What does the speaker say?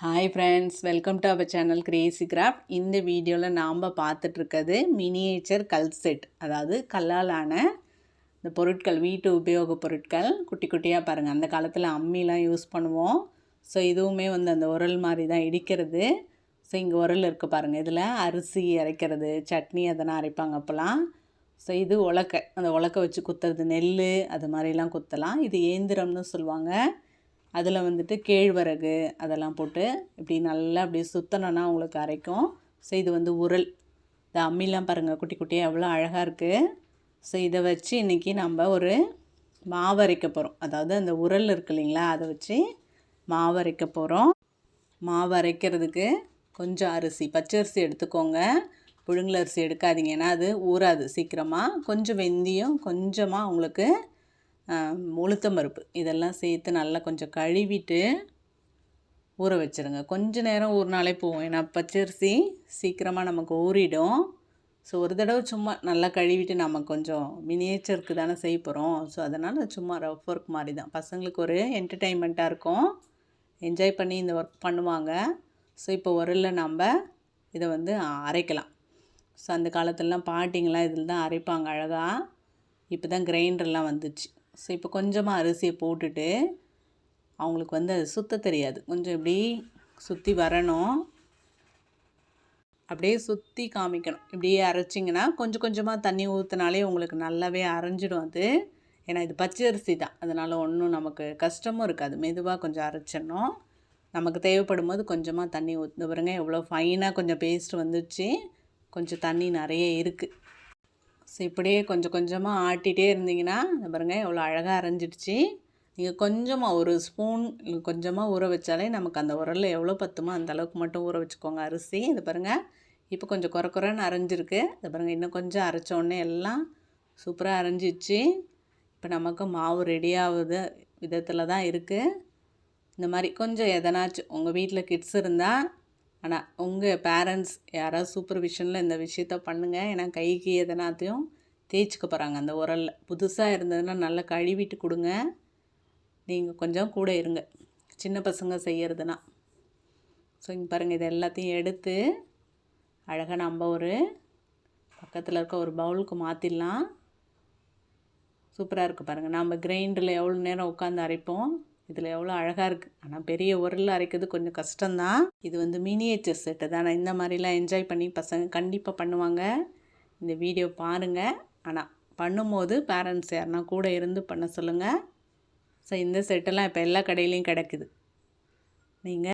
Hi friends, welcome to our channel crazy craft. இந்த வீடியோவில் நாம் பார்த்துட்ருக்கிறது மினியேச்சர் கல் செட். அதாவது கல்லால் ஆன இந்த பொருட்கள், வீட்டு உபயோகப் பொருட்கள் குட்டி குட்டியாக பாருங்கள். அந்த காலத்தில் அம்மிலாம் யூஸ் பண்ணுவோம். ஸோ இதுவுமே அந்த உரல் மாதிரி தான் இடிக்கிறது. ஸோ இங்கே உரல் இருக்குது பாருங்கள். இதில் அரிசி அரைக்கிறது, சட்னி அதெல்லாம் அரைப்பாங்க அப்போலாம். ஸோ இது உலக்கை, அந்த உலக்கை வச்சு குத்துறது, நெல் அது மாதிரிலாம் குத்தலாம். இது இயந்திரம்னு சொல்லுவாங்க. அதில் கேழ்வரகு அதெல்லாம் போட்டு இப்படி நல்லா அப்படி சுத்தணுன்னா உங்களுக்கு அரைக்கும். ஸோ இது உரல். இந்த அம்மிலாம் பாருங்கள், குட்டி குட்டியாக எவ்வளோ அழகாக இருக்குது. ஸோ இதை வச்சு இன்றைக்கி நம்ம ஒரு மாவு அரைக்க போகிறோம். அதாவது அந்த உரல் இருக்குது இல்லைங்களா, அதை வச்சு மாவு அரைக்க போகிறோம். மாவு அரைக்கிறதுக்கு கொஞ்சம் அரிசி, பச்சரிசி எடுத்துக்கோங்க. புழுங்கல் அரிசி எடுக்காதீங்க, ஏன்னா அது ஊறாது சீக்கிரமாக. கொஞ்சம் வெந்தயம், கொஞ்சமாக உங்களுக்கு உளுத்தம் பருப்பு இதெல்லாம் சேர்த்து நல்லா கொஞ்சம் கழுவிட்டு ஊற வச்சுருங்க. கொஞ்சம் நேரம் ஊறினாலே போகும், ஏன்னா பச்சரிசி சீக்கிரமாக நமக்கு ஊறிடும். ஸோ ஒரு தடவை சும்மா நல்லா கழுவிட்டு நம்ம கொஞ்சம் மினியேச்சருக்கு தானே செய்ய போகிறோம். ஸோ அதனால் சும்மா ரஃப் ஒர்க் மாதிரி தான், பசங்களுக்கு ஒரு என்டர்டெயின்மெண்ட்டாக இருக்கும், என்ஜாய் பண்ணி இந்த ஒர்க் பண்ணுவாங்க. ஸோ இப்போ உரலில் நம்ம இதை அரைக்கலாம். ஸோ அந்த காலத்துலலாம் பாட்டிங்கெலாம் இதில் தான் அரைப்பாங்க அழகாக. இப்போ தான் கிரைண்டர்லாம் வந்துச்சு. ஸோ இப்போ கொஞ்சமாக அரிசியை போட்டுட்டு, அவங்களுக்கு அது சுத்த தெரியாது, கொஞ்சம் இப்படி சுற்றி வரணும், அப்படியே சுற்றி காமிக்கணும். இப்படியே அரைச்சிங்கன்னா கொஞ்சம் கொஞ்சமாக தண்ணி ஊற்றினாலே உங்களுக்கு நல்லாவே அரைஞ்சிடும் அது. ஏன்னா இது பச்சை அரிசி தான், அதனால் ஒன்றும் நமக்கு கஷ்டமும் இருக்காது. மெதுவாக கொஞ்சம் அரைச்சிடணும். நமக்கு தேவைப்படும் போது கொஞ்சமாக தண்ணி ஊற்று. பாருங்க எவ்வளோ ஃபைனாக கொஞ்சம் பேஸ்ட் வந்துச்சு, கொஞ்சம் தண்ணி நிறைய இருக்குது. ஸோ இப்படியே கொஞ்சம் கொஞ்சமாக ஆட்டிகிட்டே இருந்தீங்கன்னா பாருங்கள் எவ்வளோ அழகாக அரைஞ்சிடுச்சு. நீங்கள் கொஞ்சமாக ஒரு ஸ்பூன் கொஞ்சமாக ஊற வச்சாலே நமக்கு அந்த உரலில் எவ்வளோ பத்துமோ அந்த அளவுக்கு மட்டும் ஊற வச்சுக்கோங்க அரிசி. இது பாருங்கள் இப்போ கொஞ்சம் குறைன்னு அரைஞ்சிருக்கு. இது பாருங்கள் இன்னும் கொஞ்சம் அரைச்சோடனே எல்லாம் சூப்பராக அரைஞ்சிச்சு. இப்போ நமக்கு மாவு ரெடியாகுது விதத்தில் தான் இருக்குது. இந்த மாதிரி கொஞ்சம் எதனாச்சும் உங்கள் வீட்டில் கிட்ஸ் இருந்தால், ஆனால் உங்கள் பேரண்ட்ஸ் யாராவது சூப்பர்விஷனில் இந்த விஷயத்த பண்ணுங்கள். ஏன்னா கைக்கு எதனாத்தையும் தேய்ச்சிக்க போகிறாங்க அந்த உரலில். புதுசாக இருந்ததுன்னா நல்லா கழுவிட்டு கொடுங்க. நீங்கள் கொஞ்சம் கூட இருங்க, சின்ன பசங்க செய்கிறதுனா. ஸோ இங்கே பாருங்கள், இது எல்லாத்தையும் எடுத்து அழகாக நம்ம ஒரு பக்கத்தில் இருக்க ஒரு பவுலுக்கு மாற்றிடலாம். சூப்பராக இருக்குது பாருங்கள். நம்ம கிரைண்டரில் எவ்வளோ நேரம் உட்காந்து அரைப்போம், இதில் எவ்வளோ அழகாக இருக்குது. ஆனால் பெரிய உரலில் அரைக்கிறது கொஞ்சம் கஷ்டம்தான். இது மினியேச்சர் செட்டு தானே, இந்த மாதிரிலாம் என்ஜாய் பண்ணி பசங்க கண்டிப்பாக பண்ணுவாங்க. இந்த வீடியோ பாருங்கள். ஆனால் பண்ணும்போது பேரண்ட்ஸ் யாருன்னா கூட இருந்து பண்ண சொல்லுங்கள். ஸோ இந்த செட்டெல்லாம் இப்போ எல்லா கடையிலையும் கிடைக்குது. நீங்கள்